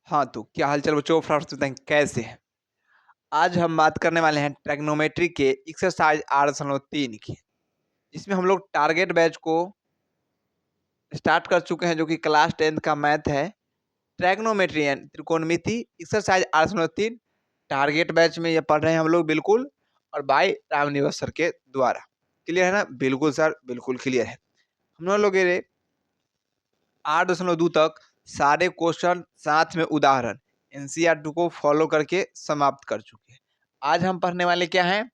हाँ, तो क्या हाल-चाल बच्चों? फर्स्ट बताएँ कैसे हैं? आज हम बात करने वाले हैं ट्रिग्नोमेट्री के एक्सरसाइज 8.3 की, जिसमें हम लोग टारगेट बैच को स्टार्ट कर चुके हैं, जो कि क्लास 10th का मैथ है। ट्रिग्नोमेट्री यानी त्रिकोणमिति एक्सरसाइज 8.3 टारगेट बैच में ये पढ़ रहे हैं हम लोग बिल्कुल, और बाय रामनिवास सर के द्वारा। क्लियर है ना? बिल्कुल सर, बिल्कुल क्लियर है। हम लोग ये 8.2 तक सारे क्वेश्चन साथ में उदाहरण एनसीईआरटी को फॉलो करके समाप्त कर चुके हैं। आज हम पढ़ने वाले क्या हैं?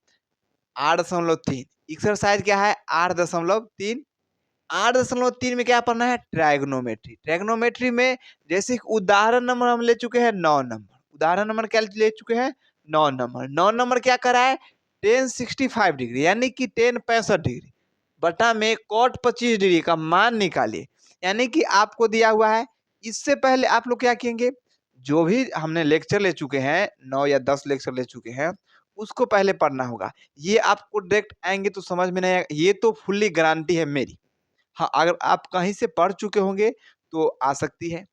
8.3 एक्सरसाइज क्या है? 8.3। 8.3 में क्या पढ़ना है? ट्रायगोनोमेट्री। ट्रायगोनोमेट्री में जैसे कि उदाहरण नंबर हम ले चुके हैं 9 नंबर। उदाहरण नंबर क्या ले चुके हैं? 9 नंबर। 9 नंबर क्या करा है? tan 65 डिग्री यानी कि tan 65 डिग्री बटा में cot 25 डिग्री का मान निकालिए। यानी कि आपको दिया हुआ है, इससे पहले आप लोग क्या किएंगे? जो भी हमने लेक्चर ले चुके हैं, 9 या 10 लेक्चर ले चुके हैं, उसको पहले पढ़ना होगा। ये आपको डायरेक्ट आएंगे तो समझ में नहीं आएगा, ये तो फुल्ली गारंटी है मेरी। हाँ, अगर आप कहीं से पढ़ चुके होंगे तो आ सकती है।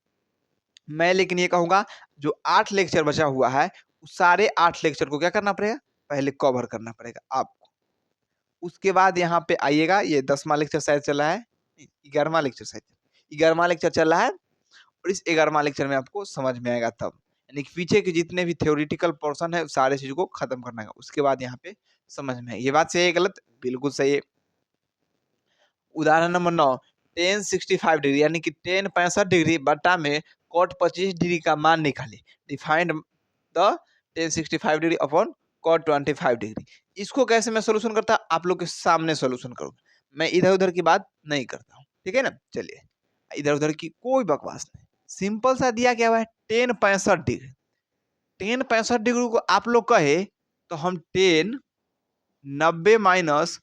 मैं लेकिन ये कहूँगा, जो 8 लेक्चर बचा हुआ है, उस सारे 8 लेक्चर को क्या करना पड़ेगा? पहले कवर करना पड़ेगा आपको। उसके बाद यहाँ पे आइएगा, ये 10वां लेक्चर शायद चला है, 11वां लेक्चर शायद, 11वां लेक्चर चल रहा है, और इस 11वां लेक्चर में आपको समझ में आएगा तब। यानी कि पीछे के जितने भी थ्योरेटिकल पोर्शन है, सारे चीज़ को खत्म करना है। उसके बाद यहाँ पे समझ में आएगी। ये बात सही है गलत? बिल्कुल सही है। उदाहरण नंबर 9 tan 65 डिग्री यानी कि tan 65 डिग्री बटा में cot 25 डिग्री का मान निकालिए। Defined the tan 65 degree upon cot 25 degree. इसको कैसे मैं सोल्यूशन करता, आप लोग के सामने सोल्यूशन करूंगा। मैं इधर उधर की बात नहीं करता हूँ, ठीक है ना? चलिए, इधर उधर की कोई बकवास नहीं। सिंपल सा दिया गया हुआ है tan 65 डिग्री। tan 65 डिग्री को आप लोग कहे तो हम tan 90 माइनस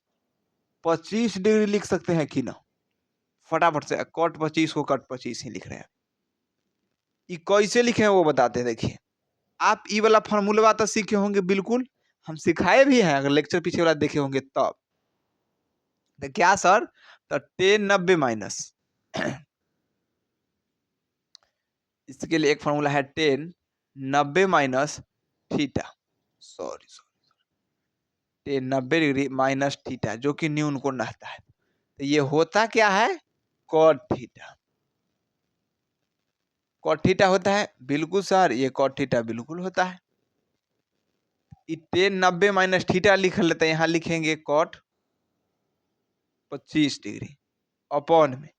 25 डिग्री लिख सकते हैं कि ना? फटाफट से कॉट 25 को कट 25 ही लिख रहे हैं। ये कैसे लिखे हैं वो बताते हैं, देखिए। आप ई वाला फॉर्मूला तो सीखे होंगे बिल्कुल, हम सिखाए भी हैं, अगर लेक्चर पीछे वाला देखे होंगे तब। तो क्या सर? तो tan 90 माइनस इसके लिए एक फॉर्मूला है tan 90 minus theta, sorry tan 90 degree minus theta, जो कि न्यून कोण रहता है। तो ये होता क्या है? Cot theta. कॉट थीटा होता है बिल्कुल सर, ये कॉट थीटा बिल्कुल होता है। tan 90 माइनस थीटा लिख लेते हैं, यहाँ लिखेंगे कॉट 25 डिग्री अपॉन में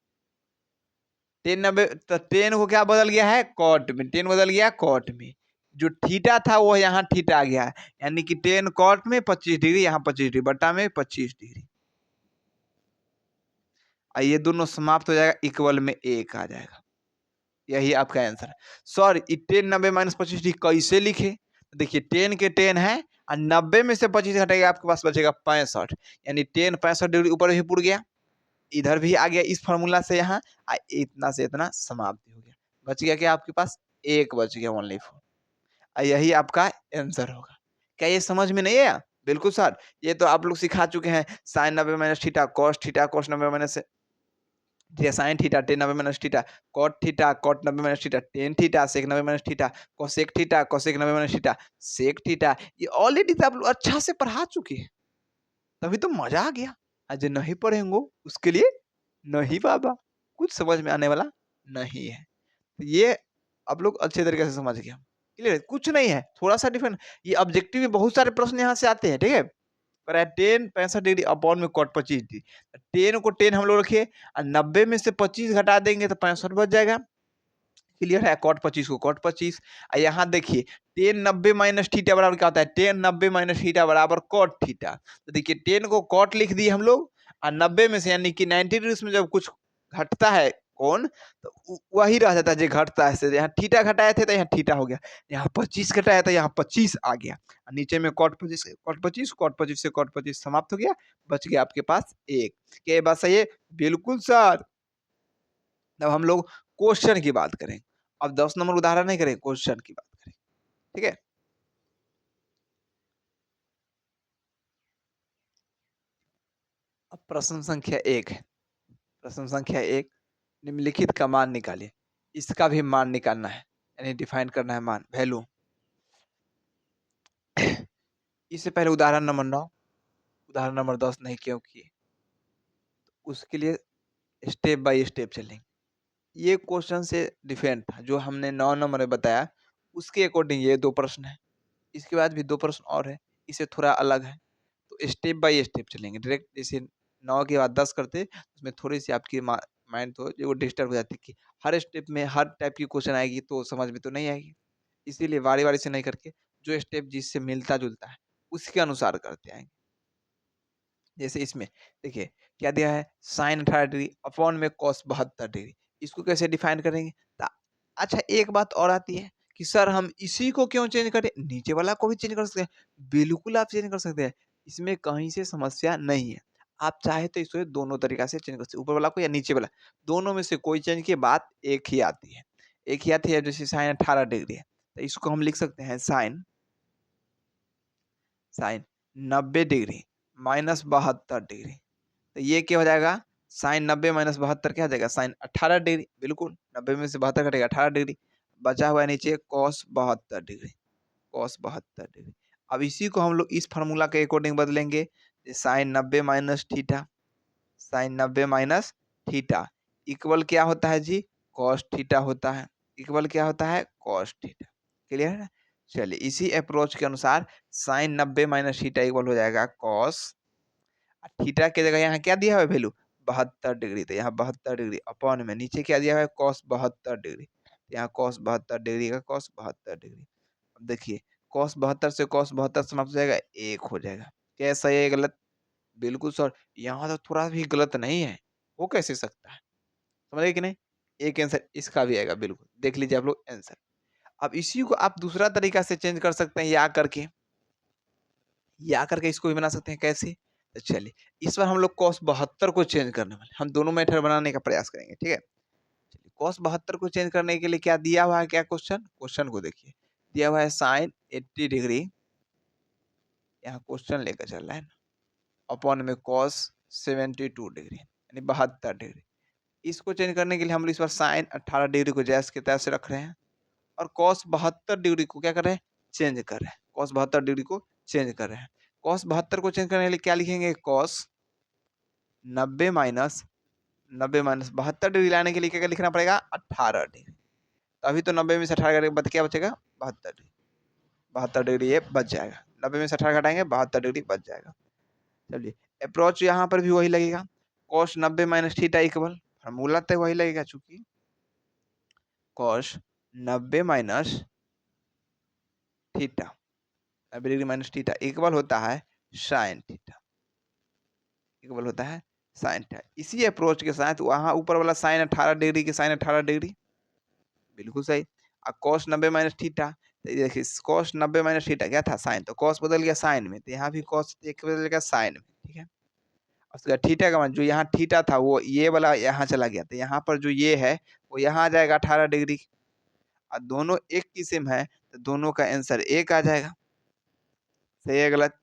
tan 90, तो tan को क्या बदल गया है? कॉट में। tan बदल गया कॉट में, जो थीटा था वो यहाँ थीटा आ गया है, यानी कि tan कॉट में 25 डिग्री, यहाँ 25 डिग्री बटा में 25 डिग्री। ये दोनों समाप्त हो जाएगा, इक्वल में 1 आ जाएगा। यही आपका आंसर है। सर tan 90 माइनस 25 डिग्री कैसे लिखे? तो देखिए, tan के tan है और 90 में से 25 घटेगा, आपके पास बचेगा 65, यानी tan 65 डिग्री ऊपर भी पुड़ गया, इधर भी आ गया इस फॉर्मूला से, यहाँ इतना से इतना समाप्ति हो गया। बच गया क्या आपके पास? 1 बच गया, ओनली 4। यही आपका आंसर होगा। क्या ये समझ में नहीं आया? बिल्कुल सर, ये तो आप लोग सिखा चुके हैं। Sine 90 minus theta, cos 90 minus sine theta, tan 90 minus theta, cot 90 minus theta, tan theta, sec 90 minus theta, cosec 90 minus theta, sec theta. ये ऑलरेडी तो आप लोग अच्छा से पढ़ा चुके हैं, तभी तो मजा आ गया। आज नहीं पढ़ेंगे उसके लिए नहीं बाबा, कुछ समझ में आने वाला नहीं है। तो ये आप लोग अच्छे तरीके से समझ गए। क्लियर? कुछ नहीं है, थोड़ा सा डिफरेंट। ये ऑब्जेक्टिव में बहुत सारे प्रश्न यहाँ से आते हैं, ठीक है? पर है tan 65 डिग्री अपॉन में cot 25 डिग्री। tan को tan हम लोग रखिए, और 90 में से 25 घटा देंगे तो 65 बच जाएगा। क्लियर है? cot 25 को cot 25। यहाँ देखिए, tan 90 माइनस थीटा बराबर क्या होता है? tan 90 माइनस थीटा बराबर cot थीटा। तो देखिए, tan को cot लिख दिए हम लोग, और 90 में से यानी कि 90 डिग्री में जब कुछ घटता है कौन, तो वही रह जाता है जो घटता है। यहाँ थीटा घटाए थे तो यहाँ थीटा हो गया, यहाँ 25 घटाया था, यहाँ 25 आ गया। नीचे में cot 25 से cot 25 समाप्त हो गया, बच गया आपके पास 1। क्या ये बात सही है? बिल्कुल सर। अब हम लोग क्वेश्चन की बात करें, अब 10 नंबर उदाहरण नहीं करें, क्वेश्चन की बात करें, ठीक है? अब प्रश्न संख्या 1 है। प्रश्न संख्या 1, निम्नलिखित का मान निकालिए। इसका भी मान निकालना है। यानी डिफाइन करना है मान, वैल्यू। इससे पहले उदाहरण नंबर 9, उदाहरण नंबर 10 नहीं क्योंकि उसके लिए स्टेप बाय स्टेप चलेंगे। ये क्वेश्चन से डिफरेंट था, जो हमने 9 नंबर में बताया, उसके अकॉर्डिंग ये 2 प्रश्न है। इसके बाद भी 2 प्रश्न और है, इससे थोड़ा अलग है। तो स्टेप बाय स्टेप चलेंगे, डायरेक्ट जैसे 9 के बाद 10 करते, उसमें थोड़ी-सी आपकी माइंड तो जो डिस्टर्ब हो जाती है कि हर स्टेप में हर टाइप की क्वेश्चन आएगी, तो समझ में तो नहीं आएगी। इसीलिए बारी-बारी से नहीं करके, जो स्टेप जिससे मिलता-जुलता है, उसके अनुसार करते आएँगे। जैसे इसमें देखिए क्या दिया है, साइन 18 डिग्री अपॉन में कॉस 72 डिग्री। इसको कैसे डिफाइन करेंगे? ता अच्छा, एक बात और आती है कि सर हम इसी को क्यों चेंज करें? नीचे वाला को भी चेंज कर सकते हैं। बिल्कुल आप चेंज कर सकते हैं। इसमें कहीं से समस्या नहीं है। आप चाहे तो इसे दोनों तरीका से चेंज कर सकते हैं। ऊपर वाला को या नीचे वाला। दोनों में से कोई चेंज की बात एक ही आती है। एक ही आती है, जैसे साइन 18 डिग्री है। तो इसको हम लिख सकते हैं sine sine 90 degree minus 72 degree. तो ये क्या हो जाएगा? साइन 90 माइनस 72 क्या हो जाएगा? Sine 18 degree. बिल्कुल, 90 में से 72 कटेगा, 18 डिग्री। बचा हुआ है नीचे कॉस 72 डिग्री, कॉस 72 डिग्री। अब इसी को हम लोग इस फार्मूला के अकॉर्डिंग बदलेंगे। Sine 90 minus theta, sine 90 minus theta equal क्या होता है जी? कॉस थीटा होता है। इक्वल क्या होता है? Cos theta. क्लियर है? चलिए, इसी अप्रोच के अनुसार साइन 90 माइनस थीटा इक्वल हो जाएगा कॉस, थीटा की जगह यहाँ क्या दिया हुआ है वैल्यू? 72 डिग्री। तो यहाँ 72 डिग्री अपॉन में नीचे क्या दिया हुआ है? Cos 72 degree. तो यहाँ कॉस 72 डिग्री का कॉस 72 डिग्री। अब देखिए, कॉस 72 से कॉस 72 समाप्त हो जाएगा, 1 हो जाएगा। क्या सही है गलत? बिल्कुल सर, यहाँ तो थोड़ा भी गलत नहीं है। हो कैसे सकता है? समझ गए कि नहीं? एक आंसर इसका भी आएगा बिल्कुल। देख लीजिए आप लोग आंसर। अब इसी को आप दूसरा तरीका से चेंज कर सकते हैं, या करके इसको भी बना सकते हैं। कैसे? तो चलिए, इस बार हम लोग कॉस 72 को चेंज करने वाले, हम दोनों मेथड बनाने का प्रयास करेंगे, ठीक है? चलिए, कॉस 72 को चेंज करने के लिए क्या दिया हुआ है, क्या क्वेश्चन? क्वेश्चन को देखिए, दिया हुआ है साइन 80 डिग्री, यहाँ क्वेश्चन लेकर चल रहा है ना, अपॉन में कॉस 72 डिग्री यानी 72 डिग्री। इसको चेंज करने के लिए हम लोग इस बार साइन 18 डिग्री को जैसे के तैसे रख रहे हैं, और कॉस 72 डिग्री को क्या कर रहे हैं? चेंज कर रहे हैं। कॉस 72 डिग्री को चेंज कर रहे हैं। कॉस 72 को चेंज करने के लिए क्या लिखेंगे? कॉस 90 माइनस 72 डिग्री लाने के लिए क्या लिखना पड़ेगा? 18 डिग्री। तो अभी तो 90 में से 18 घटाने के बाद क्या बचेगा? 72 डिग्री। 72 डिग्री ये बच जाएगा। 90 में से 18 घटाएंगे, 72 डिग्री बच जाएगा। चलिए, अप्रोच यहाँ पर भी वही लगेगा। Cos 90 minus theta equal, formula तो वही लगेगा, चूंकि cos 90 minus theta, 90 degree minus theta equal होता है साइन थीटा, इक्वल होता है साइन थीटा। इसी अप्रोच के साथ वहां ऊपर वाला साइन 18 डिग्री की साइन 18 डिग्री, बिल्कुल सही। और कॉस 90 माइनस थीटा, तो ये देखिए कॉस 90 माइनस थीटा क्या था? साइन। तो कॉस बदल गया साइन में, तो यहाँ भी कॉस एक बदल गया साइन में, ठीक है? उसके बाद थीटा का मान, जो यहाँ थीटा था वो ये वाला यहाँ चला गया, तो यहाँ पर जो ये है वो यहाँ आ जाएगा 18 डिग्री। और दोनों एक किस्म है, तो दोनों का आंसर एक आ जाएगा। सही है गलत?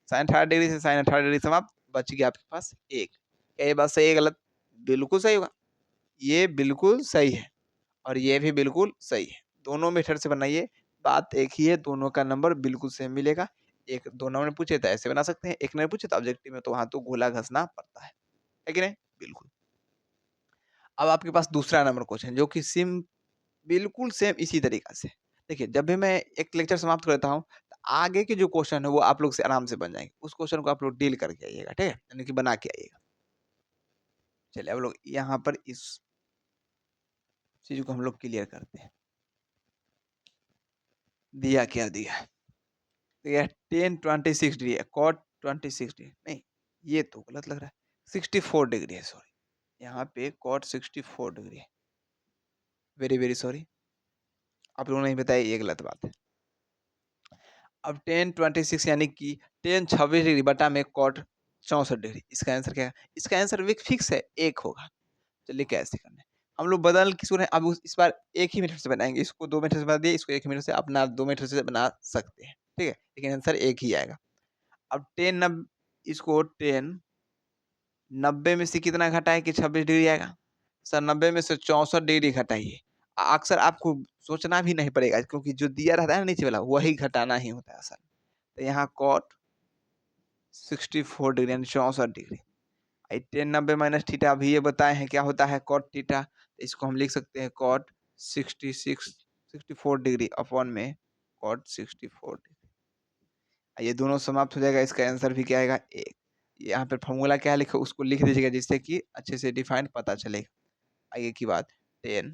साइन 18 डिग्री से साइन 18 डिग्री समाप्त, बच गया आपके पास एक। क्या ये बात सही है गलत? बिल्कुल सही होगा। ये बिल्कुल सही है, और ये भी बिल्कुल सही है। दोनों मेथड से बनाइए, बात एक ही है, दोनों का नंबर बिल्कुल सेम मिलेगा। एक 2 नंबर पूछे तो ऐसे बना सकते हैं, एक नंबर पूछे तो ऑब्जेक्टिव में तो वहाँ तो घोला घसना पड़ता है कि नहीं? बिल्कुल। अब आपके पास दूसरा नंबर क्वेश्चन, जो कि बिल्कुल सेम इसी तरीका से। देखिए, जब भी मैं एक लेक्चर समाप्त करता हूँ, तो आगे के जो क्वेश्चन है वो आप लोग से आराम से बन जाएँगे। उस क्वेश्चन को आप लोग डील करके आइएगा, ठीक है? यानी कि बना के आइएगा। चलिए, अब लोग यहाँ पर इस चीज़ को हम लोग क्लियर करते हैं। दिया क्या दिया है? दिया 10 26 डिग्री है, कॉट 26 डिग्री नहीं, ये तो गलत लग रहा है। 64 डिग्री है, सॉरी। यहाँ पे कॉट 64 डिग्री है। Very, very sorry. आप लोगों ने नहीं बताया, ये गलत बात है। अब 10 26 यानी कि 10 26 डिग्री बटा में कॉट 64 डिग्री, इसका आंसर क्या है? इसका आंसर फिक्स है, 1 होगा। चलिए कैसे करना है? हम लोग बदल किसी को अब इस बार एक ही मेथड से बनाएंगे। इसको 2 मेथड से बना दिए, इसको 1 मेथड से, अपना 2 मेथड से बना सकते हैं, ठीक है? लेकिन आंसर एक ही आएगा। अब 10 इसको 10 90 में से कितना घटाए कि 26 डिग्री आएगा? सर 90 में से 64 डिग्री घटाइए। अक्सर आपको सोचना भी नहीं पड़ेगा क्योंकि जो दिया रहता है ना नीचे वाला वही घटाना ही होता है असल। तो यहाँ कॉट 64 डिग्री यानी 64 डिग्री। tan 90 माइनस थीटा अभी ये बताए हैं क्या होता है कॉट थीटा। इसको हम लिख सकते हैं कॉट 64 डिग्री अपॉन में कॉट 64 डिग्री। ये दोनों समाप्त हो जाएगा, इसका आंसर भी क्या आएगा 1। यहाँ पे फॉर्मूला क्या लिखा उसको लिख दीजिएगा जिससे कि अच्छे से डिफाइन पता चलेगा। आगे की बात tan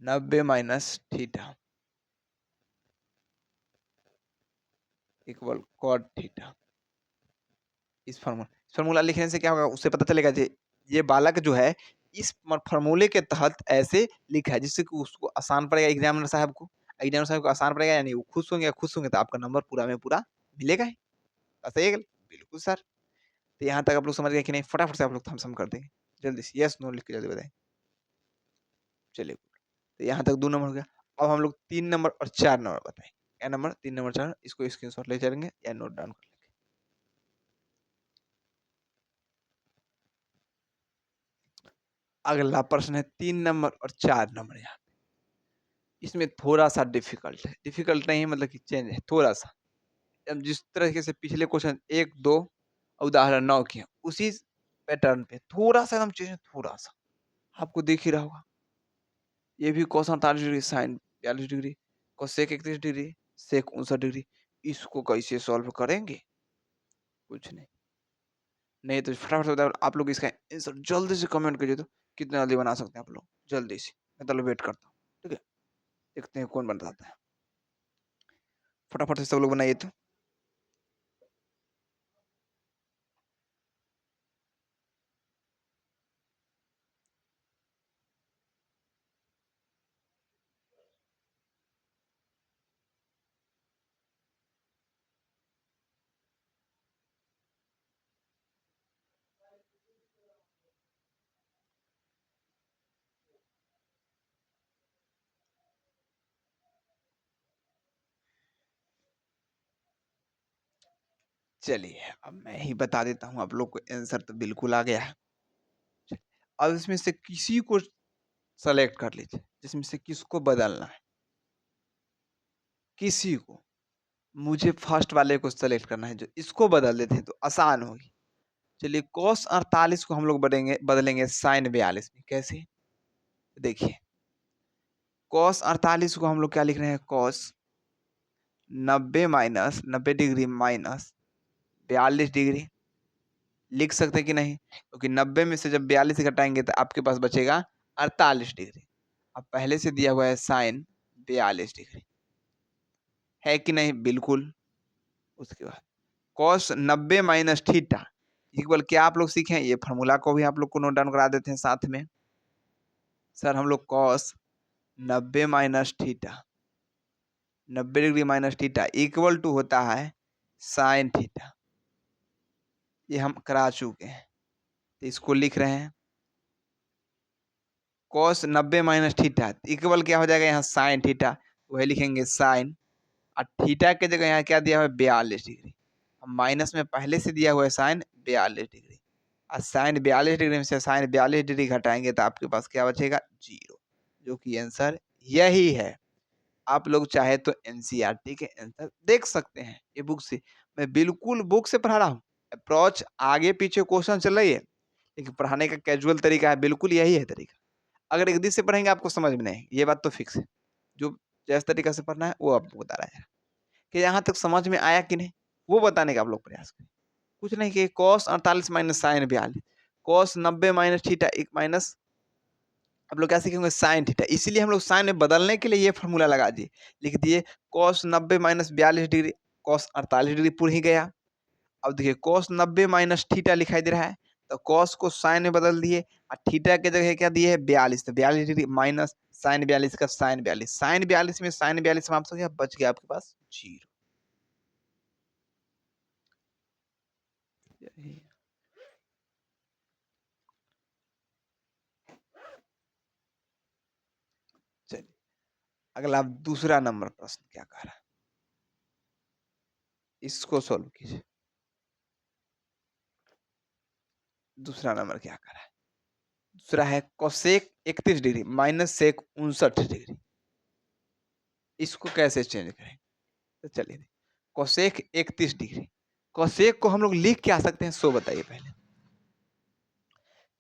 90 minus theta equal cot theta. इस फार्मूला लिखने से क्या होगा उससे पता चलेगा कि ये बालक जो है इस फार्मूले के तहत ऐसे लिखा है जिससे कि उसको आसान पड़ेगा एग्जामिनर साहब को। एग्जामिनर साहब को आसान पड़ेगा यानी वो खुश होंगे तो आपका नंबर पूरा में पूरा मिलेगा ही। सही है बिल्कुल सर। तो यहाँ तक आप लोग समझ गए कि नहीं? फटाफट से आप लोग थम्स अप कर देंगे जल्दी से, यस नो लिख के जल्दी बताएं। चलिए तो यहाँ तक 2 नंबर हो गया। अब हम लोग 3 नंबर और 4 नंबर बताएं। क्या नंबर 3 नंबर 4 इसको स्क्रीनशॉट ले चलेंगे या नोट डाउन कर लेंगे। अगला प्रश्न है 3 नंबर और 4 नंबर। यहाँ इसमें थोड़ा सा डिफिकल्ट है, डिफिकल्ट नहीं मतलब कि चेंज है थोड़ा सा। अब जिस तरीके से पिछले क्वेश्चन 1 2 उदाहरण 9 के उसी पैटर्न पे थोड़ा सा एकदम चेंज है, थोड़ा सा आपको दिख ही रहा होगा। ये भी cos 48 degree sin 42 degree cosec 31 degree sec 59 degree. इसको कैसे सॉल्व करेंगे? कुछ नहीं। नहीं तो फटाफट से बताओ आप लोग इसका आंसर जल्दी से कमेंट कीजिए तो कितना जल्दी बना सकते हैं आप लोग जल्दी से। मैं तो वेट करता हूँ। ठीक है देखते हैं कौन बनाता है। फटाफट से सब लोग बनाइए तो। चलिए अब मैं ही बता देता हूँ आप लोग को आंसर तो बिल्कुल आ गया है। अब इसमें से किसी को सेलेक्ट कर लीजिए जिसमें से किसको बदलना है। किसी को मुझे फर्स्ट वाले को सेलेक्ट करना है जो इसको बदल देते हैं तो आसान होगी। चलिए cos 48 को हम लोग बदलेंगे sin 42 में। कैसे देखिए cos 48 को हम लोग क्या लिख रहे हैं cos 90 डिग्री माइनस 42 डिग्री लिख सकते हैं कि नहीं? क्योंकि 90 में से जब 42 घटाएंगे तो आपके पास बचेगा 48 डिग्री। अब पहले से दिया हुआ है साइन 42 डिग्री है कि नहीं? बिल्कुल। उसके बाद cos 90 माइनस थीटा इक्वल क्या आप लोग सीखे ये फार्मूला को भी आप लोग को नोट डाउन करा देते हैं साथ में। सर हम लोग cos 90 minus theta 90 degree minus theta equal to होता है साइन थीटा। ये हम करा चुके हैं तो इसको लिख रहे हैं cos 90 माइनस थीटा इक्वल क्या हो जाएगा यहाँ साइन थीटा। वही लिखेंगे साइन और थीटा के जगह यहाँ क्या दिया हुआ है 42 डिग्री। माइनस में पहले से दिया हुआ है साइन 42 डिग्री और साइन 42 डिग्री में से साइन 42 डिग्री घटाएंगे तो आपके पास क्या बचेगा 0 जो कि आंसर यही है। आप लोग चाहे तो एनसीईआरटी के आंसर देख सकते हैं ये बुक से। मैं बिल्कुल बुक से पढ़ा रहा हूँ। अप्रोच आगे पीछे क्वेश्चन चल रही है लेकिन पढ़ाने का कैजुअल तरीका है बिल्कुल यही है तरीका। अगर एक दिन से पढ़ेंगे आपको समझ में नहीं ये बात तो फिक्स है। जो जिस तरीका से पढ़ना है वो आपको बता रहा है कि यहाँ तक समझ में आया कि नहीं वो बताने का आप लोग प्रयास करें। कुछ नहीं कि cos 48 minus sine 42 cos 90 minus theta एक माइनस आप लोग क्या सीखेंगे साइन थीटा। इसीलिए हम लोग साइन में बदलने के लिए ये फॉर्मूला लगा दिए लिख दिए cos 90 minus 42 degree cos 48 degree पूर ही गया। अब देखिए cos 90 माइनस थीटा लिखाई दे रहा है तो cos को साइन में बदल दिए और थीटा के जगह क्या दिए है 42 तो 42 डिग्री माइनस साइन 42 का साइन 42 में साइन 42 समाप्त हो गया बच गया आपके पास 0। चलिए अगला दूसरा नंबर प्रश्न क्या कह रहा है इसको सोल्व कीजिए। दूसरा नंबर क्या कह रहा है दूसरा है cosec 31 degree minus sec 59 degree. इसको कैसे चेंज करें? तो चलिए कोसेक 31 डिग्री, कोसेक को हम लोग लिख क्या सकते हैं सो बताइए पहले।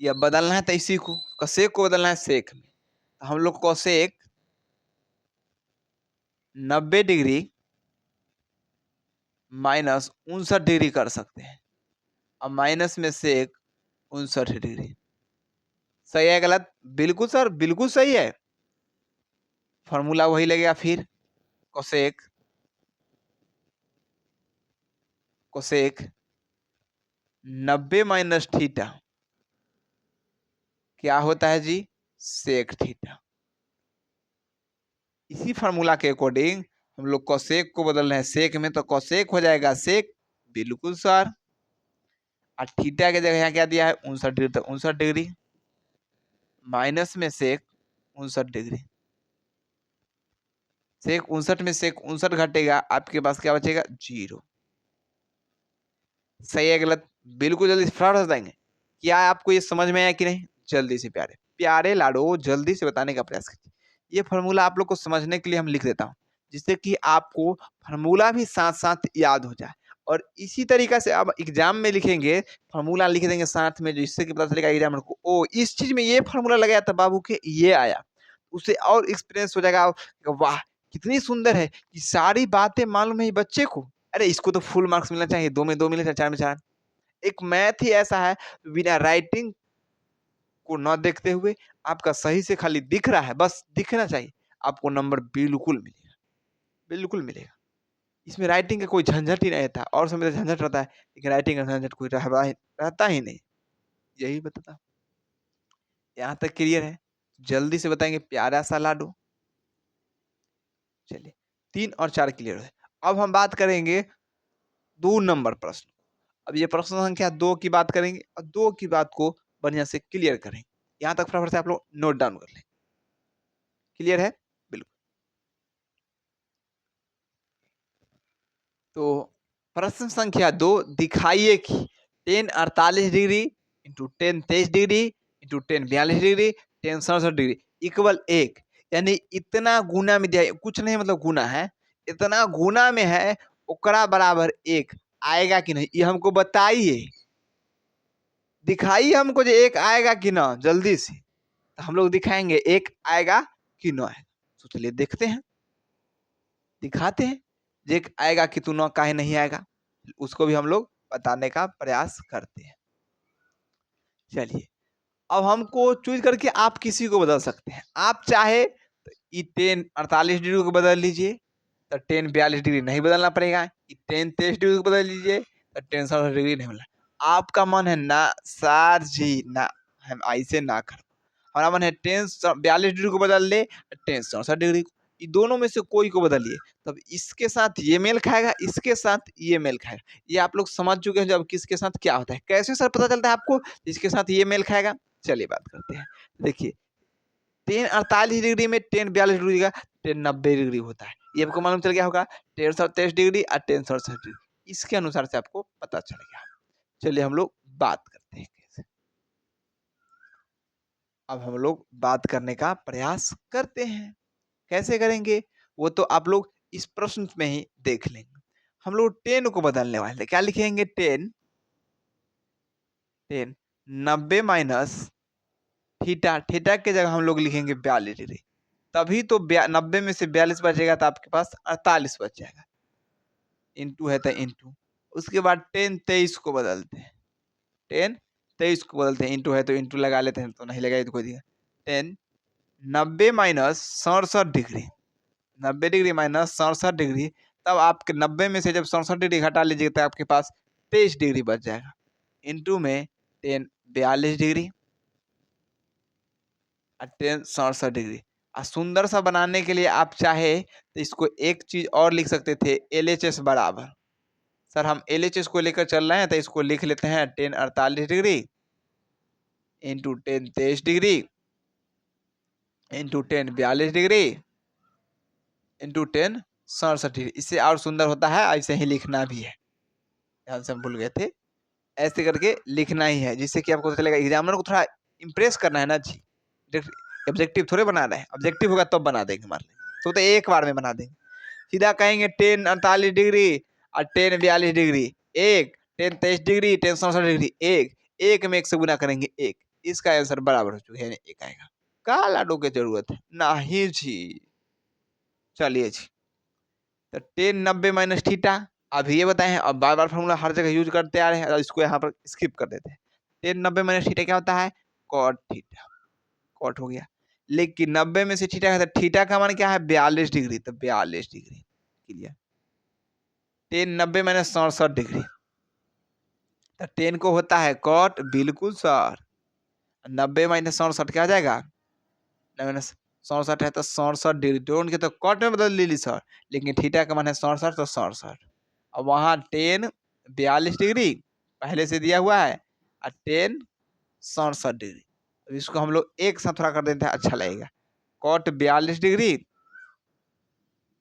या बदलना है तो इसी को, कोसेक को बदलना है सेक में, तो हम लोग कोसेक 90 डिग्री माइनस 59 डिग्री कर सकते हैं। अब माइनस में सेक 59 डिग्री। सही है गलत? बिल्कुल सर, बिल्कुल सही है। फॉर्मूला वही लगेगा फिर, कोसेक कोसेक 90 माइनस थीटा क्या होता है जी? Sec theta. इसी फार्मूला के अकॉर्डिंग हम लोग कोसेक को बदल रहे हैं सेक में, तो कोसेक हो जाएगा सेक। बिल्कुल सर। और थीटा की जगह यहाँ क्या दिया है? 59 डिग्री, तो 59 डिग्री माइनस में सेक 59 डिग्री। सेक 59 में सेक 59 घटेगा, आपके पास क्या बचेगा? 0। सही है गलत? बिल्कुल जल्दी से फटाफट बताएंगे। क्या आपको ये समझ में आया कि नहीं? जल्दी से प्यारे प्यारे लाडो जल्दी से बताने का प्रयास कीजिए। ये फॉर्मूला आप लोग को समझने के लिए हम लिख देता हूँ, जिससे कि आपको फॉर्मूला भी साथ साथ याद हो जाए। और इसी तरीका से आप एग्जाम में लिखेंगे, फॉर्मूला लिख देंगे साथ में, जिससे कि पता चलेगा एग्जाम को ओ इस चीज में ये फॉर्मूला लगाया था बाबू के, ये आया। उसे और एक्सपीरियंस हो जाएगा, वाह कितनी सुंदर है, ये सारी बातें मालूम है बच्चे को। अरे इसको तो फुल मार्क्स मिलना चाहिए, 2 में 2 मिले, 4 में 4। एक मैथ ही ऐसा है, बिना राइटिंग को न देखते हुए आपका सही से खाली दिख रहा है, बस दिखना चाहिए, आपको नंबर बिल्कुल मिलेगा, बिल्कुल मिलेगा। इसमें राइटिंग का कोई झंझट ही नहीं था, और समय तो झंझट रहता है, लेकिन राइटिंग का झंझट कोई रहता ही नहीं। यही बताता। यहाँ तक क्लियर है? जल्दी से बताएंगे प्यारा सा लाडू। चलिए 3 और 4 क्लियर है। अब हम बात करेंगे 2 नंबर प्रश्न। अब ये प्रश्न संख्या 2 की बात करेंगे, और 2 की बात को बढ़िया से क्लियर करेंगे। यहाँ तक फटाफट से आप लोग नोट डाउन कर लें। क्लियर है? बिल्कुल। तो प्रश्न संख्या 2, दिखाइए कि tan 48 degree into tan 23 degree into tan 42 degree tan 67 degree equal 1। यानी इतना गुना में दिया, कुछ नहीं मतलब गुना है, इतना गुना में है, ओकरा बराबर 1 आएगा कि नहीं, ये हमको बताइए। दिखाइए हमको जो 1 आएगा कि ना, जल्दी से। तो हम लोग दिखाएंगे 1 आएगा कि ना आएगा। तो चलिए देखते हैं, दिखाते हैं। एक आएगा कि तू ना काहे नहीं आएगा, उसको भी हम लोग बताने का प्रयास करते हैं। चलिए अब हमको चूज करके आप किसी को बदल सकते हैं। आप चाहे तो tan 48 डिग्री को बदल लीजिए, तो tan 42 डिग्री नहीं बदलना पड़ेगा। tan 23 डिग्री को बदल लीजिए, तो tan 67 डिग्री नहीं बदलना। आपका मन है ना सर जी, ना हम ऐसे ना कर, हमारा मन है tan 42 डिग्री को बदल ले, tan 67 डिग्री को, ये दोनों में से कोई को बदलिए, तब इसके साथ ये मेल खाएगा, इसके साथ ये मेल खाएगा। ये आप लोग समझ चुके हैं जब किसके साथ क्या होता है। कैसे सर पता चलता है आपको? इसके साथ ये मेल खाएगा। चलिए बात करते हैं। देखिए tan 48 डिग्री में tan 42 डिग्री का tan 90 डिग्री होता है, ये आपको मालूम चल गया होगा। tan 27 डिग्री और tan 67 डिग्री, इसके अनुसार से आपको पता चल गया। चलिए हम लोग बात करते हैं कैसे। अब हम लोग बात करने का प्रयास करते हैं। कैसे करेंगे वो तो आप लोग इस प्रश्न में ही देख लेंगे। हम लोग 10 को बदलने वाले हैं। क्या लिखेंगे? 10 90 माइनस थीटा, थीटा की जगह हम लोग लिखेंगे 42 डिग्री। तभी तो 90 में से 42 बचेगा, तो आपके पास 48 बच जाएगा। इंटू है तो इंटू, उसके बाद 10 23 को बदलते हैं, 10 23 को बदलते हैं, इंटू है तो इंटू लगा लेते हैं, तो नहीं लगाए तो कोई दिक्कत। 10 90 minus 67 degree, 90 degree minus 67 degree, तब आपके 90 में से जब 67 डिग्री घटा लीजिएगा तो आपके पास 23 डिग्री बच जाएगा। इंटू में 10 42 डिग्री और 10 67 डिग्री। सुंदर सा बनाने के लिए आप चाहे तो इसको एक चीज और लिख सकते थे, LHS बराबर। सर हम LHS को लेकर चल रहे हैं, तो इसको लिख लेते हैं 10 48 degree into 10 23 degree into 10 42 degree into 10 67 degree. इससे और सुंदर होता है, ऐसे ही लिखना भी है, ध्यान से हम भूल गए थे। ऐसे करके लिखना ही है, जिससे कि आपको पता चलेगा, एग्जामिनर को थोड़ा इम्प्रेस करना है ना जी, ऑब्जेक्टिव थोड़े बना रहे हैं, ऑब्जेक्टिव होगा तब बना देंगे मान लें, तो एक बार में बना देंगे। सीधा कहेंगे 10 48 डिग्री और 10 42 डिग्री एक, 10 23 डिग्री, 10 67 डिग्री एक, एक में एक से गुना करेंगे एक, इसका आंसर बराबर हो चुका है, यानी एक आएगा। का लाडो की जरूरत है नहीं जी। चलिए जी, तो 10 90 माइनस थीटा, अब ये बताए हैं, अब बार बार फॉर्मूला हर जगह यूज करते आ रहे हैं, इसको यहाँ पर स्किप कर देते हैं। 10 90 माइनस थीटा क्या होता है, कॉट थीटा, कॉट हो गया। लेकिन 90 में से थीटा है, तो थीटा का मान क्या है 42 डिग्री, तो 42 डिग्री क्लियर। 10 90 माइनस 67 डिग्री, तो 10 को होता है कॉट, बिल्कुल सर। 90 माइनस 67 क्या आ जाएगा, 90 माइनस 67 है तो 67 डिग्री, टोन के तो कॉट में बदल ली सर, लेकिन थीटा का मान है 67, तो 67। अब वहाँ 10 42 डिग्री पहले से दिया हुआ है, और 10 67 डिग्री, अब इसको हम लोग एक साथ थोड़ा कर देते हैं, अच्छा लगेगा। कॉट 42 डिग्री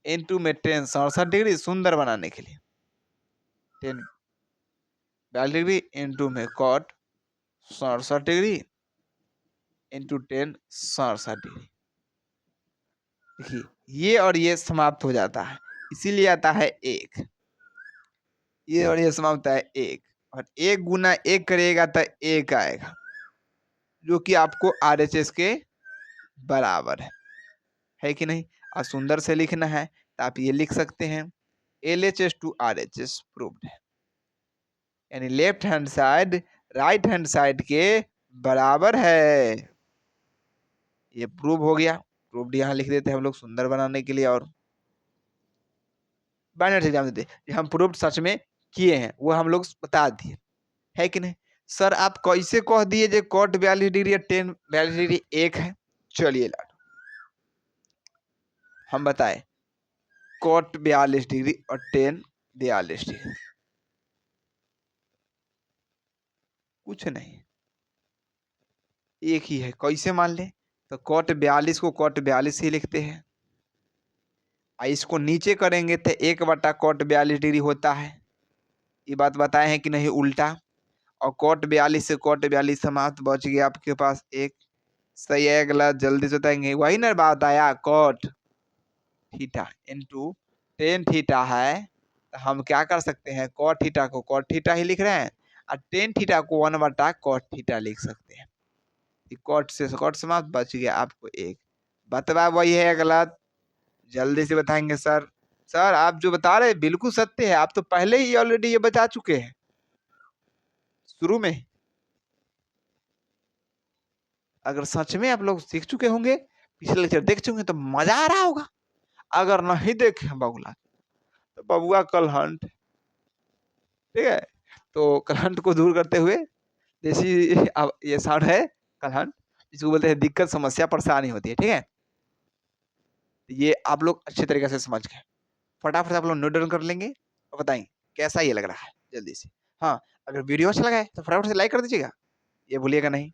इंटू में 10 67 डिग्री, सुंदर बनाने के लिए 10 42 डिग्री इंटू में कॉट 67 डिग्री इंटू 10 67 डिग्री। देखिए ये और ये समाप्त हो जाता है, इसीलिए आता है एक, ये और ये समाप्त होता है एक, और एक गुना एक करिएगा तो एक आएगा, जो कि आपको RHS के बराबर है कि नहीं। और सुंदर से लिखना है तो आप ये लिख सकते हैं, LHS टू RHS प्रूव्ड है, यानी left hand side right hand side के बराबर है। ये प्रूव हो गया, प्रूव्ड यहाँ लिख देते हैं हम लोग सुंदर बनाने के लिए, और बाइनरी एग्जाम देते हम प्रूव्ड सच में किए हैं, वो हम लोग बता दिए, है कि नहीं। सर आप कैसे कह दिए जे कॉट 42 डिग्री या 10 42 डिग्री एक है। चलिए लाडो हम बताएं, कॉट 42 डिग्री और 10 42 डिग्री कुछ नहीं, एक ही है। कैसे मान ले, तो कॉट 42 को कॉट 42 ही लिखते हैं, और इसको नीचे करेंगे तो 1/कॉट 42 डिग्री होता है, ये बात बताए हैं कि नहीं उल्टा। और कॉट 42 से कॉट 42 समाप्त, बच गया आपके पास एक। सही है गलत जल्दी से बताएंगे, वही ना बात आया, कॉट थीटा इंटू 10 थीटा है, तो हम क्या कर सकते हैं, कॉट थीटा को कॉट थीटा ही लिख रहे हैं, और 10 थीटा को 1/कॉट थीटा लिख सकते हैं। कॉट से कॉट समाप्त, बच गया आपको एक। बतवा वही है गलत, जल्दी से बताएंगे सर। सर आप जो बता रहे हैं बिल्कुल सत्य है, आप तो पहले ही ऑलरेडी ये बता चुके हैं शुरू में। अगर सच में आप लोग सीख चुके होंगे, पिछले लेक्चर देख चुके हैं, तो मजा आ रहा होगा। अगर नहीं देखे बबुला, तो बबुआ कलहंट, ठीक है। तो कलहंट को दूर करते हुए, जैसी अब ये साउंड है कलहंट, जिसको बोलते हैं दिक्कत समस्या परेशानी होती है, ठीक है। ये आप लोग अच्छे तरीके से समझ गए, फटाफट आप लोग नोट डाउन कर लेंगे और बताएंगे कैसा ये लग रहा है जल्दी से। हाँ, अगर वीडियो अच्छा लगा है तो फटाफट से लाइक कर दीजिएगा, ये भूलिएगा नहीं।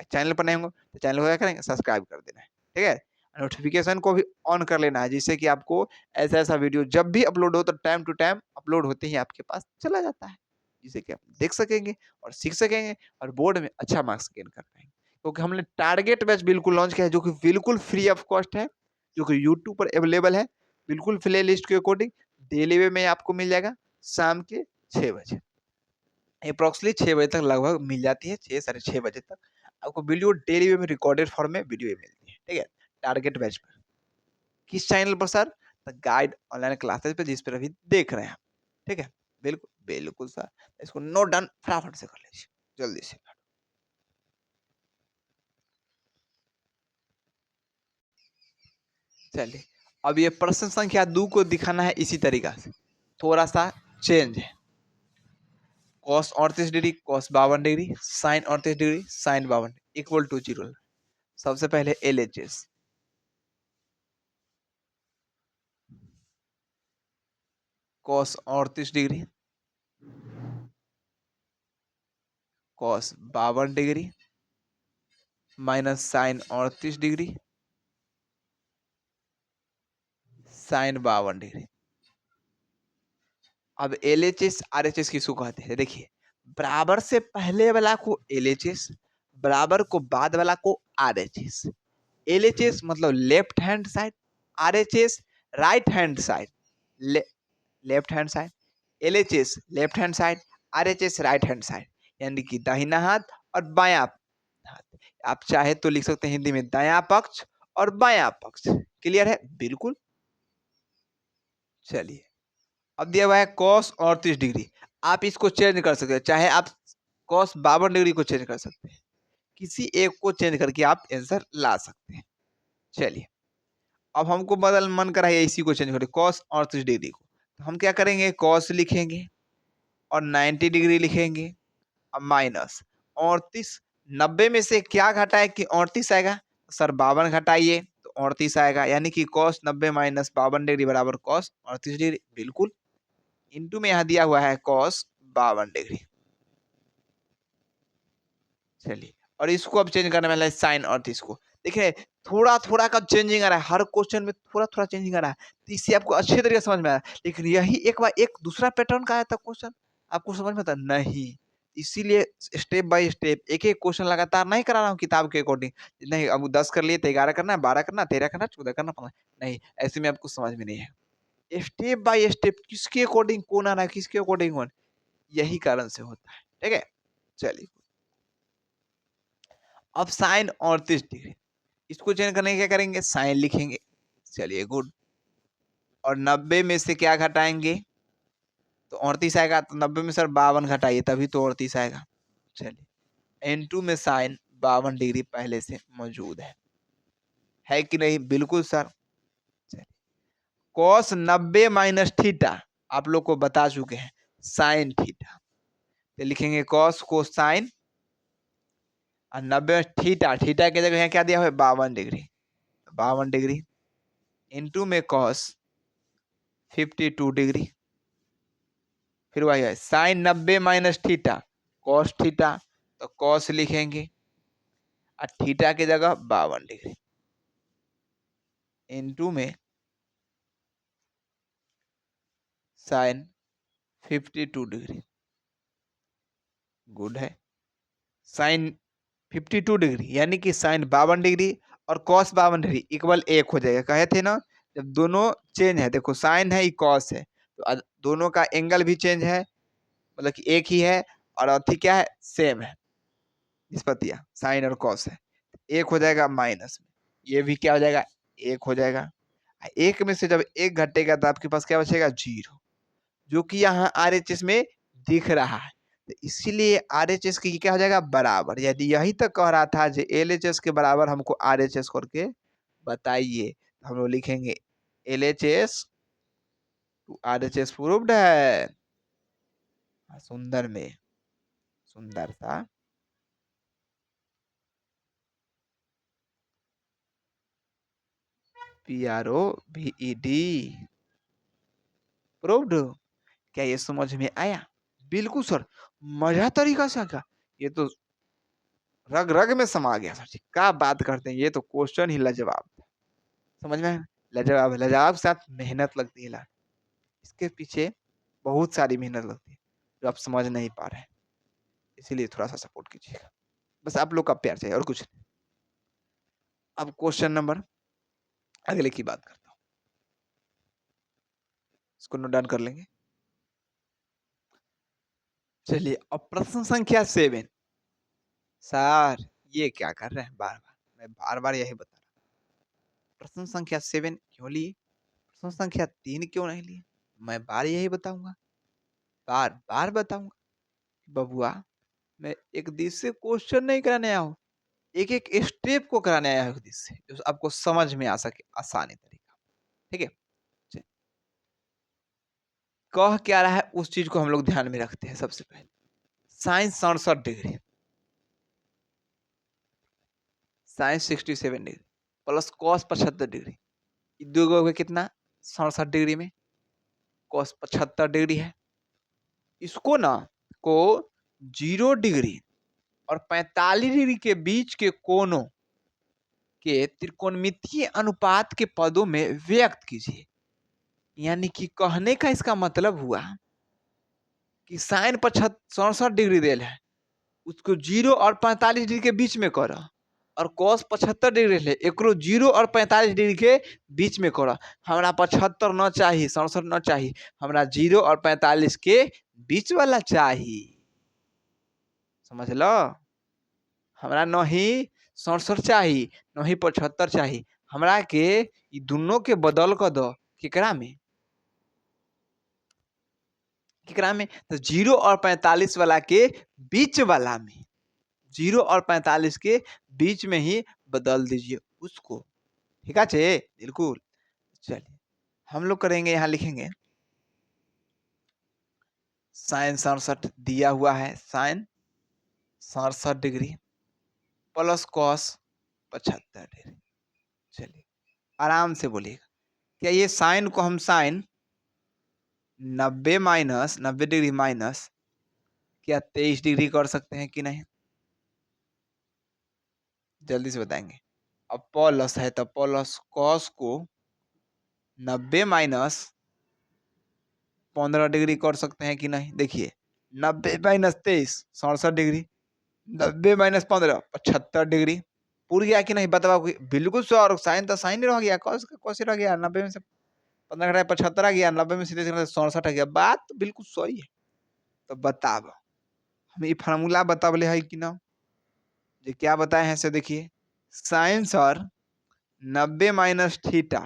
चैनल पर नए होंगे तो चैनल को क्या करेंगे, सब्सक्राइब कर देना है, ठीक है। नोटिफिकेशन को भी ऑन कर लेना है, जिससे कि आपको ऐसा ऐसा वीडियो जब भी अपलोड हो तो टाइम टू टाइम अपलोड होते ही आपके पास चला जाता है, जिससे कि आप देख सकेंगे और सीख सकेंगे और बोर्ड में अच्छा मार्क्स गेन कर पाएंगे। क्योंकि हमने टारगेट बैच बिल्कुल लॉन्च किया है, जो कि बिल्कुल फ्री ऑफ कॉस्ट है, जो कि यूट्यूब पर अवेलेबल है, बिल्कुल प्ले लिस्ट के अकॉर्डिंग। डेली वे में आपको मिल जाएगा शाम के 6 बजे, अप्रोक्सली 6 बजे तक लगभग मिल जाती है, 6 साढ़े 6 बजे तक आपको वीडियो डेली वे में रिकॉर्डेड फॉर्म में वीडियो मिलती है, ठीक है। टारगेट बैच पर किस चैनल पर sir, the guide online classes पे, जिस पर अभी देख रहे हैं आप, ठीक है। बिल्कुल बिल्कुल सर, इसको नोट डाउन फटाफट से कर लीजिए जल्दी से। चलिए, अब ये प्रश्न संख्या 2 को दिखाना है इसी तरीका से, थोड़ा सा चेंज है। Cos 38 degree cos 52 degree sine 38 degree sine 52 equal to 0। सबसे पहले LHS, cos 38 degree cos 52 degree minus sine 38 degree sine 52 degree. अब LHS RHS किसको कहते हैं, देखिए बराबर से पहले वाला को LHS, बराबर को बाद वाला को RHS। LHS मतलब left hand side, RHS right hand side, left hand side, LHS left hand side, RHS right hand side, यानी कि दाहिना हाथ और बायां हाथ। आप चाहे तो लिख सकते हैं हिंदी में दायां पक्ष और बायां पक्ष। क्लियर है? बिल्कुल। चलिए, अब दिया हुआ है cos 38 डिग्री। आप इसको चेंज कर सकते हैं, चाहे आप cos 52 डिग्री को चेंज कर सकते हैं, किसी एक को चेंज करके आप आंसर ला सकते हैं। चलिए, अब हमको बदल मन करा है इसी को चेंज करें, cos 38 डिग्री को। तो हम क्या करेंगे, cos लिखेंगे और 90 डिग्री लिखेंगे, अब माइनस 38। 90 में से क्या घटाए कि 38 आएगा, सर 52 घटाइए तो 38 आएगा, यानी कि cos 90 माइनस 52 डिग्री बराबर cos 38 डिग्री। बिल्कुल। इंटू में यहाँ दिया हुआ है cos 52 डिग्री। चलिए, और इसको अब चेंज करने वाला है साइन 38 को। देखिए थोड़ा थोड़ा का चेंजिंग आ रहा है, हर क्वेश्चन में थोड़ा थोड़ा चेंजिंग आ रहा है, तो इससे आपको अच्छे तरीके से समझ में आया। लेकिन यही एक बार एक दूसरा पैटर्न का आया था क्वेश्चन, आपको समझ में आता नहीं। इसीलिए स्टेप बाय स्टेप एक एक क्वेश्चन लगातार नहीं करा रहा हूँ किताब के अकॉर्डिंग। नहीं अब 10 कर लिए तो 11 करना है, 12 करना, 13 करना, 14 करना, 15 नहीं, ऐसे में आपको समझ में नहीं है। स्टेप बाय स्टेप किसके अकॉर्डिंग कौन आ रहा है, किसके अकॉर्डिंग कौन, यही कारण से होता है। ठीक है, चलिए अब साइन 38 डिग्री, इसको चेंज करने के क्या करेंगे, साइन लिखेंगे। चलिए गुड। और 90 में से क्या घटाएंगे तो 38 आएगा, तो 90 में सर 52 घटाइए तभी तो 38 आएगा। चलिए N2 में साइन 52 डिग्री पहले से मौजूद है कि नहीं, बिल्कुल सर। चलिए cos 90 माइनस थीटा आप लोग को बता चुके हैं साइन थीटा, तो लिखेंगे cos को साइन और 90 थीटा, थीटा की जगह क्या दिया हुआ है 52 डिग्री, 52 डिग्री इंटू में cos 52 डिग्री, फिर वही है sine 90 minus theta cos theta, तो कॉस लिखेंगे और थीटा की जगह 52 डिग्री इंटू में साइन 52 डिग्री। गुड है, साइन 52 डिग्री यानी कि साइन 52 डिग्री और कॉस 52 डिग्री इक्वल 1 हो जाएगा। कहे थे ना जब दोनों चेंज है, देखो साइन है कॉस है, तो दोनों का एंगल भी चेंज है, मतलब कि एक ही है, और अथी क्या है सेम है, निष्पत्तियां साइन और कॉस है, एक हो जाएगा माइनस में, ये भी क्या हो जाएगा एक हो जाएगा। एक में से जब एक घटेगा तो आपके पास क्या बचेगा 0, जो कि यहाँ RHS में दिख रहा है, तो इसीलिए RHS की क्या हो जाएगा बराबर। यदि यही तक कह रहा था जो LHS के बराबर हमको RHS करके बताइए, तो हम लोग लिखेंगे LHS टू RHS प्रूव्ड है। सुंदर में सुंदर सा PROVED प्रूव्ड। क्या ये समझ में आया? बिल्कुल सर, मजा तरीका से क्या, ये तो रग रग में समा गया सर जी, क्या बात करते हैं, ये तो क्वेश्चन ही लाजवाब था। समझ में आया? लाजवाब है, लाजवाब के साथ मेहनत लगती है, इसके पीछे बहुत सारी मेहनत लगती है जो आप समझ नहीं पा रहे हैं, इसीलिए थोड़ा सा सपोर्ट कीजिएगा, बस आप लोग का प्यार चाहिए और कुछ नहीं। अब क्वेश्चन नंबर अगले की बात करता हूँ, इसको नोट डाउन कर लेंगे। चलिए अब प्रश्न संख्या 7। सर ये क्या कर रहे हैं बार बार, मैं बार बार यही बता रहा हूँ, प्रश्न संख्या 7 क्यों लिए, प्रश्न संख्या 3 क्यों नहीं लिए, मैं बार यही बताऊंगा, बार बार बताऊंगा। बबुआ मैं एक दिवसीय क्वेश्चन नहीं कराने आया हूँ, एक एक स्टेप को कराने आया हूँ एक दिवसीय, जो आपको समझ में आ सके आसानी तरीका। ठीक है, चलिए। कह क्या रहा है उस चीज को हम लोग ध्यान में रखते हैं। सबसे पहले sine 67 degree, sine 67 degree plus cos 75 degree, दो हो गए कितना 67 डिग्री में, कॉस 75 डिग्री है। इसको ना को 0 डिग्री और 45 डिग्री के बीच के कोणों के त्रिकोणमितीय अनुपात के पदों में व्यक्त कीजिए। यानी कि कहने का इसका मतलब हुआ कि साइन 67 डिग्री देल है, उसको 0 और 45 डिग्री के बीच में कर और cos 75 डिग्री ले एकरो 0 और 45 डिग्री के बीच में कर। हमरा 75 न चाहिए, 67 न चाहिए, हमरा 0 और 45 के बीच वाला चाहिए। समझ लो, हमरा न ही 67 चाहिए न ही 75 चाहिए, हमरा के ई दोनों के बदल कर दो। केकरा में? केकरा में? तो 0 और 45 वाला के बीच वाला में, 0 और 45 के बीच में ही बदल दीजिए उसको। ठीक है, बिल्कुल। चलिए हम लोग करेंगे, यहाँ लिखेंगे साइन 67 दिया हुआ है, sine 67 degree plus cos 75 degree. चलिए आराम से बोलिएगा, क्या ये साइन को हम साइन 90 डिग्री माइनस क्या 23 डिग्री कर सकते हैं कि नहीं? जल्दी से बताएंगे। अब प्लस है तो प्लस कॉस को 90 माइनस 15 डिग्री कर सकते हैं कि नहीं? देखिए 90 माइनस 23 67 डिग्री, 90 माइनस 15 75 डिग्री। पूर गया कि नहीं बताओ? बिल्कुल श्योर, साइन तो साइन ही रह गया, कॉस का कॉस ही रह गया। 90 में से 15 घटाए 75 आ गया, 90 में सीधे 67 आ गया। बात तो बिल्कुल सही है। तो बताओ हम ये फार्मूला बतावले है कि ना? ये क्या बताए हैं से देखिए, sine sir 90 minus theta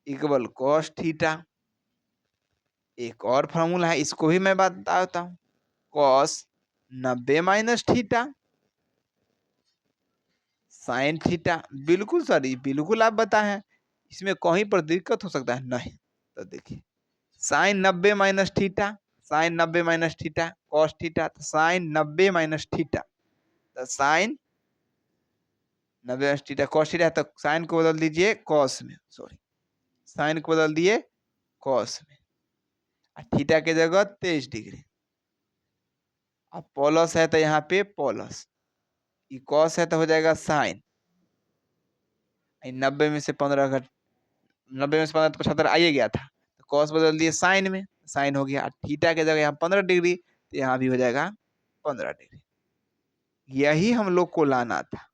equal cos theta. एक और फार्मूला है, इसको भी मैं बताता हूँ, cos 90 minus theta sine theta. बिल्कुल सर, ये बिल्कुल आप बताए हैं, इसमें कहीं पर दिक्कत हो सकता है? नहीं। तो देखिए sine 90 minus theta, sine 90 minus theta cos theta, तो साइन 90 माइनस थीटा, तो sine 90 minus theta cos theta, तो साइन को बदल दीजिए कॉस में, सॉरी साइन को बदल दिए कॉस में, थीटा के जगह 23 डिग्री। अब प्लस है तो यहाँ पे प्लस, ये कॉस है तो हो जाएगा साइन, 90 में से 15 घट 90 में से 15 तो 75 आइए गया था, तो कॉस बदल दिए साइन में, साइन हो गया। थीटा के जगह यहाँ 15 डिग्री, तो यहाँ भी हो जाएगा 15 डिग्री। यही हम लोग को लाना था।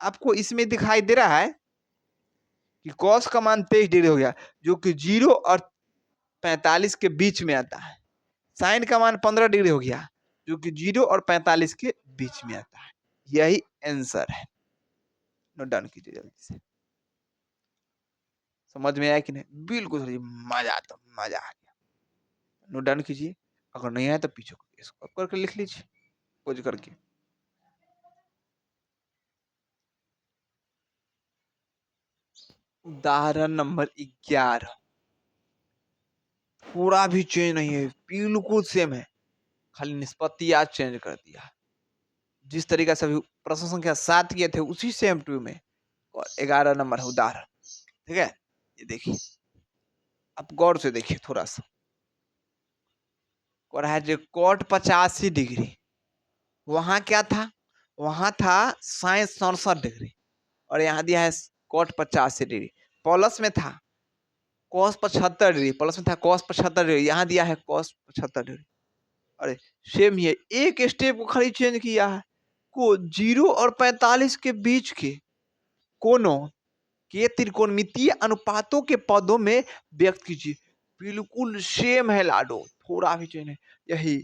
आपको इसमें दिखाई दे रहा है कि कॉस का मान 23 डिग्री हो गया, जो कि 0 और 45 के बीच में आता है। साइन का मान 15 डिग्री हो गया, जो कि 0 और 45 के बीच में आता है। यही आंसर है। नोट डाउन कीजिए जल्दी से। समझ में आया कि नहीं? बिल्कुल सही, मजा आता, मजा आ गया। नोट डाउन कीजिए, अगर नहीं आया तो पीछे इसको करके लिख लीजिए खोज करके। उदाहरण नंबर 11, थोड़ा भी चेंज नहीं है, बिल्कुल सेम है, खाली निष्पत्ति आज चेंज कर दिया। जिस तरीका से अभी प्रश्न संख्या 7 किए थे उसी सेम टू में, और 11 नंबर है उदाहरण। ठीक है, ये देखिए, आप गौर से देखिए थोड़ा सा। और है जो कॉट 85 डिग्री, वहां क्या था? वहां था साइन 67 डिग्री, और यहाँ दिया है कॉट 85 डिग्री। प्लस में था कॉस 75 डिग्री, प्लस में था कॉस 75 डिग्री, यहाँ दिया है कॉस 75 डिग्री। अरे सेम ही है, एक स्टेप को खाली चेंज किया है। को 0 और 45 के बीच के कोनों के त्रिकोणमितीय अनुपातों के पदों में व्यक्त कीजिए। बिल्कुल सेम है लाडो, थोड़ा भी चेंज है। यही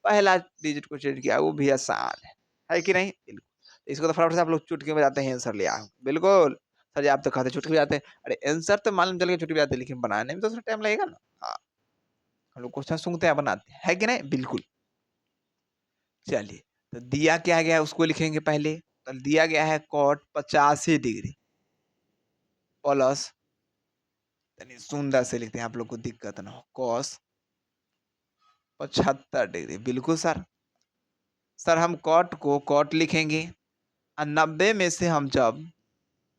पहला डिजिट को चेंज किया, वो भी आसान है कि नहीं? बिल्कुल। इसको तो फटाफट से आप लोग चुटकी में जाते हैं आंसर ले आओ। बिल्कुल सर जी, आप तो कहते चुटकी जाते हैं। अरे आंसर तो मालूम चल के चुटकी जाते हैं, लेकिन बनाने में तो थोड़ा टाइम लगेगा ना। हाँ, हम लोग क्वेश्चन सुनते हैं बनाते हैं, है कि नहीं? बिल्कुल। चलिए, तो दिया क्या गया है उसको लिखेंगे पहले। तो दिया गया है कॉट 85 डिग्री प्लस, यानी सुंदर से लिखते हैं आप लोग को दिक्कत ना हो, कॉस 75 डिग्री। बिल्कुल सर, सर हम कॉट को कॉट लिखेंगे, और 90 में से हम जब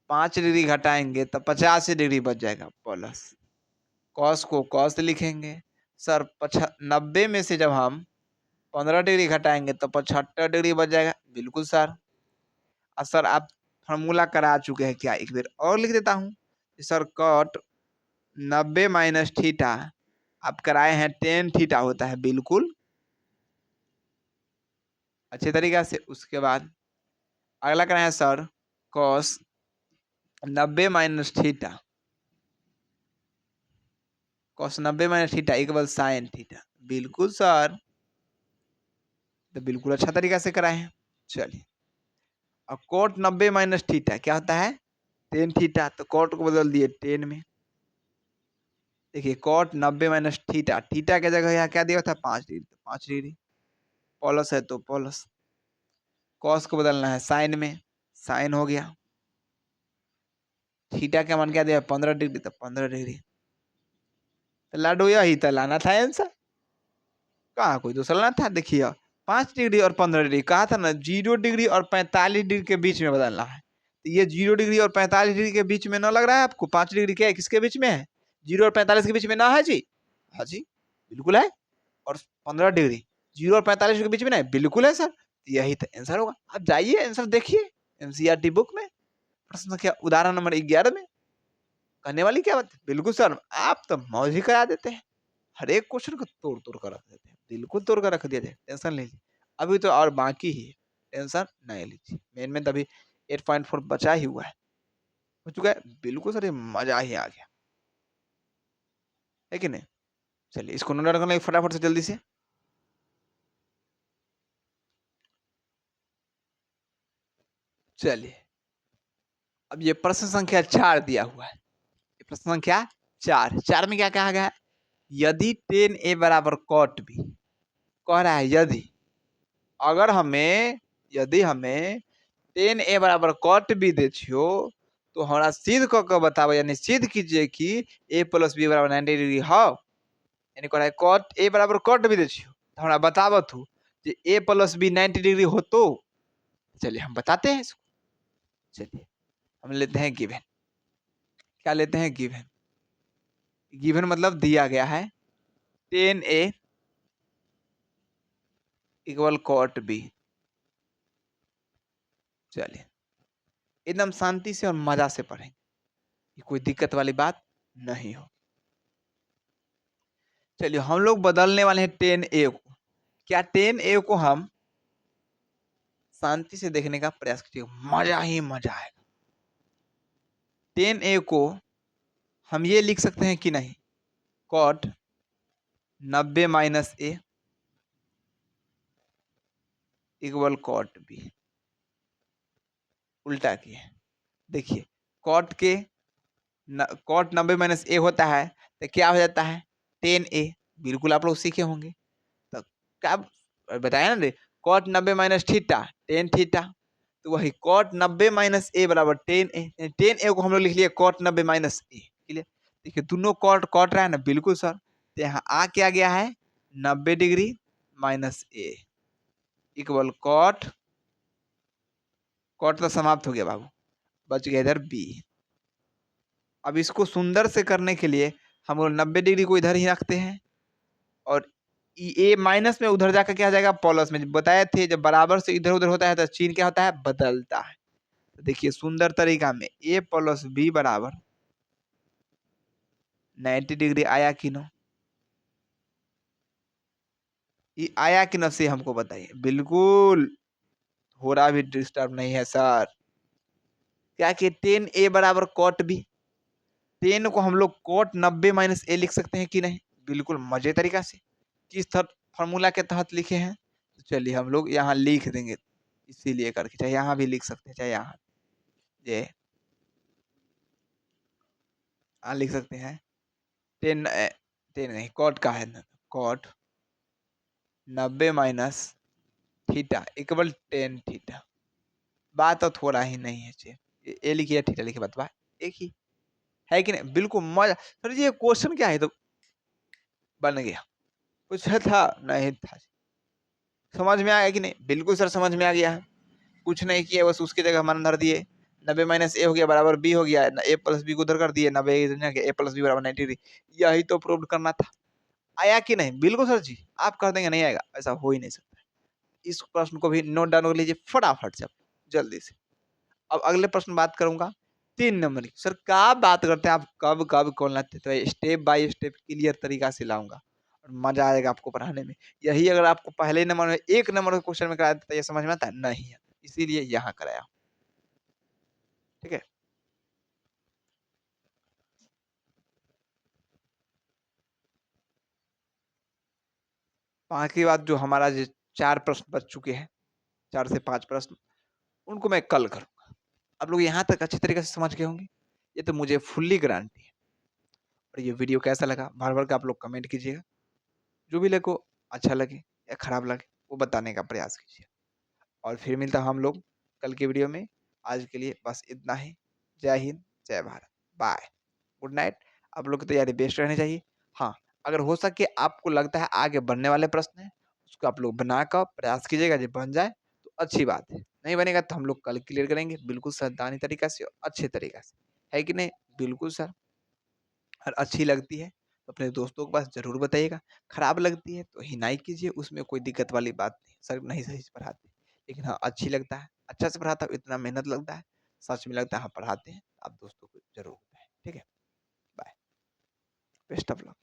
5 डिग्री घटाएंगे तो 85 डिग्री बच जाएगा, प्लस कॉस को कॉस लिखेंगे। सर 90 में से जब हम 15 डिग्री घटाएंगे तो 75 डिग्री बच जाएगा। बिल्कुल सर। और सर आप फार्मूला करा चुके हैं क्या? एक बार और लिख देता हूँ। सर कॉट 90 माइनस थीटा आप कराए हैं 10 थीटा होता है। बिल्कुल अच्छे तरीका से। उसके बाद अगला करना है sir cos 90 minus theta, cos 90 minus theta equal sign theta. बिल्कुल सर, तो बिल्कुल अच्छा तरीका से कराए हैं। चलिए अब कोट 90 माइनस थीटा क्या होता है, टेन थीटा, तो कोट को बदल दिए टेन में। देखिए कोट 90 माइनस थीटा, थीटा की जगह यहाँ क्या दिया था 5 डिग्री, तो 5 डिग्री प्लस है तो प्लस। कॉस को बदलना है साइन में, साइन हो गया। थीटा का मान क्या दिया 15 डिग्री, तो 15 डिग्री। तो लाडो यही तो लाना था आंसर, कहाँ कोई दूसरा लाना था। देखिए 5 डिग्री और 15 डिग्री कहा था ना, 0 डिग्री और 45 डिग्री के बीच में बदलना है। तो ये 0 डिग्री और 45 डिग्री के बीच में ना लग रहा है आपको, 5 डिग्री क्या है किसके बीच में है, 0 और 45 के बीच में ना है जी। हाँ जी बिल्कुल है। और 15 डिग्री 0 और 45 के बीच में ना है, बिल्कुल है सर। यही तो आंसर होगा। आप जाइए आंसर देखिए एनसीईआरटी बुक में, प्रश्न संख्या उदाहरण नंबर 11 में। कहने वाली क्या बात है, बिल्कुल सर आप तो मौज ही करा देते हैं, हर एक क्वेश्चन को तोड़ तोड़ कर रख देते हैं। बिल्कुल तोड़ कर रख दिया जाए, टेंशन नहीं लीजिए। अभी तो और बाकी ही है, टेंशन नहीं लीजिए। मेन में तभी 8.4 बचा ही हुआ है, हो चुका है। बिल्कुल सर ये मजा ही आ गया है कि नहीं। चलिए इसको नोट डाउन करना फटाफट से जल्दी से। चलिए अब ये प्रश्न संख्या 4 दिया हुआ है, ये प्रश्न संख्या 4, 4 में क्या कहा गया है, यदि टेन ए बराबर कॉट बी, कह रहा है यदि, अगर हमें, यदि हमें टेन ए बराबर कॉट बी दे छियो, तो हमारा सिद्ध क के बताओ, यानी सिद्ध कीजिए कि ए प्लस बी बराबर 90 डिग्री हो। यानी कह रहा है कॉट ए बराबर कॉट बी दे छियो, तो हमारा बतावत हो कि ए प्लस बी 90 डिग्री हो तो। चलिए हम बताते हैं इसको। चलिए हम लेते हैं गिवन, क्या लेते हैं गिवन, गिवन मतलब दिया गया है टेन ए इक्वल कॉट बी। चलिए एकदम शांति से और मजा से पढ़ेंगे, कोई दिक्कत वाली बात नहीं हो। चलिए हम लोग बदलने वाले हैं टेन ए को, क्या टेन ए को हम शांति से देखने का प्रयास कीजिए, मजा ही मजा आएगा। टेन ए को हम ये लिख सकते हैं कि नहीं, कॉट 90 माइनस ए इक्वल कॉट बी, उल्टा किए। देखिए कॉट के कॉट 90 माइनस ए होता है तो क्या हो जाता है 10 ए, बिल्कुल आप लोग सीखे होंगे। तो क्या बताया ना, कॉट 90 माइनस थीटा 10 थीटा, तो वही कॉट 90 माइनस ए बराबर 10 ए, 10 ए को हम लोग लिख लिए कॉट 90 माइनस ए। क्लियर। देखिए दोनों कॉट कॉट रहा है ना, बिल्कुल सर। तो यहाँ आ क्या गया है 90 डिग्री माइनस ए इक्वल कॉट, कॉट तो समाप्त हो गया बाबू, बच गया इधर बी। अब इसको सुंदर से करने के लिए हम लोग 90 डिग्री को इधर ही रखते हैं, और ए माइनस में उधर जाकर क्या हो जाएगा प्लस में। बताए थे जब बराबर से इधर उधर होता है तो चिन्ह क्या होता है बदलता है। तो देखिए सुंदर तरीका में ए प्लस बी बराबर 90 डिग्री आया कि नो, ये आया कि न से हमको बताइए। बिल्कुल हो रहा भी डिस्टर्ब नहीं है सर। क्या कि 10 ए बराबर कॉट बी, 10 को हम लोग कॉट 90 माइनस ए लिख सकते हैं कि नहीं, बिल्कुल मजे तरीका से। किस फॉर्मूला के तहत लिखे हैं, तो चलिए हम लोग यहाँ लिख देंगे, इसीलिए करके, चाहे यहाँ भी लिख सकते हैं, चाहे यहाँ ये लिख सकते हैं। 10 नहीं कॉट का है ना, cot 90 minus theta equal 10 theta. बात तो थोड़ा ही नहीं है, चाहिए ए लिखिए थीटा लिखिए, बतवा एक ही है कि नहीं। बिल्कुल मजा सर। ये क्वेश्चन क्या है तो बन गया, कुछ है था नहीं था, समझ में आ गया कि नहीं। बिल्कुल सर समझ में आ गया है, कुछ नहीं किया बस उसकी जगह मान धर दिए, 90 माइनस ए हो गया बराबर बी हो गया, ए प्लस बी को उधर कर दिए, 90 ए प्लस बी बराबर 90 डिग्री। यही तो प्रूव करना था। आया कि नहीं, बिल्कुल सर जी आप कर देंगे, नहीं आएगा ऐसा हो ही नहीं सकता। इस प्रश्न को भी नोट डाउन कर लीजिए फटाफट से जल्दी से। अब अगले प्रश्न बात करूंगा 3 नंबर की। सर क्या बात करते हैं आप, कब कब कौन लाते, तो स्टेप बाय स्टेप क्लियर तरीका से लाऊंगा। और मज़ा आएगा आपको पढ़ाने में। यही अगर आपको पहले ही नंबर में 1 नंबर के क्वेश्चन में करा देता, ये समझ में आता है? नहीं आता। इसीलिए यहाँ कराया। ठीक है? बाकी बात जो हमारा जो 4 प्रश्न बच चुके हैं, 4 से 5 प्रश्न, उनको मैं कल करूँगा। आप लोग यहाँ तक अच्छी तरीके से समझ गए होंगे, ये तो मुझे फुल्ली गारंटी है। और ये वीडियो कैसा लगा, भर-भर के आप लोग कमेंट कीजिएगा। जो भी लगे अच्छा लगे या खराब लगे, वो बताने का प्रयास कीजिए। और फिर मिलता हूँ हम लोग कल की वीडियो में। आज के लिए बस इतना ही। जय हिंद, जय भारत। बाय। Good night. आप लोग की तैयारी बेस्ट रहनी चाहिए। हाँ, अगर हो सके आपको लगता है आगे बढ़ने वाले प्रश्न हैं, उसको आप लोग बनाकर प्रयास कीजिएगा, यदि बन जाए तो अच्छी बात है। नहीं बनेगा तो हम लोग कल क्लियर करेंगे बिल्कुल सैद्धांतिक तरीका से और अच्छे तरीका से। है कि नहीं? बिल्कुल सर। और अच्छी लगती है तो अपने दोस्तों के पास ज़रूर बताइएगा। खराब लगती है तो हिनाई कीजिए, उसमें कोई दिक्कत वाली बात नहीं। सर नहीं सही से पढ़ाते। लेकिन हाँ, अच्छी लगता है, अच्छा से पढ़ाता हूँ, इतना मेहनत लगता है, सच में लगता है हाँ, पढ़ाते हैं। आप दोस्तों को ज़रूर बताएँ। ठीक है? बाय। Best of luck.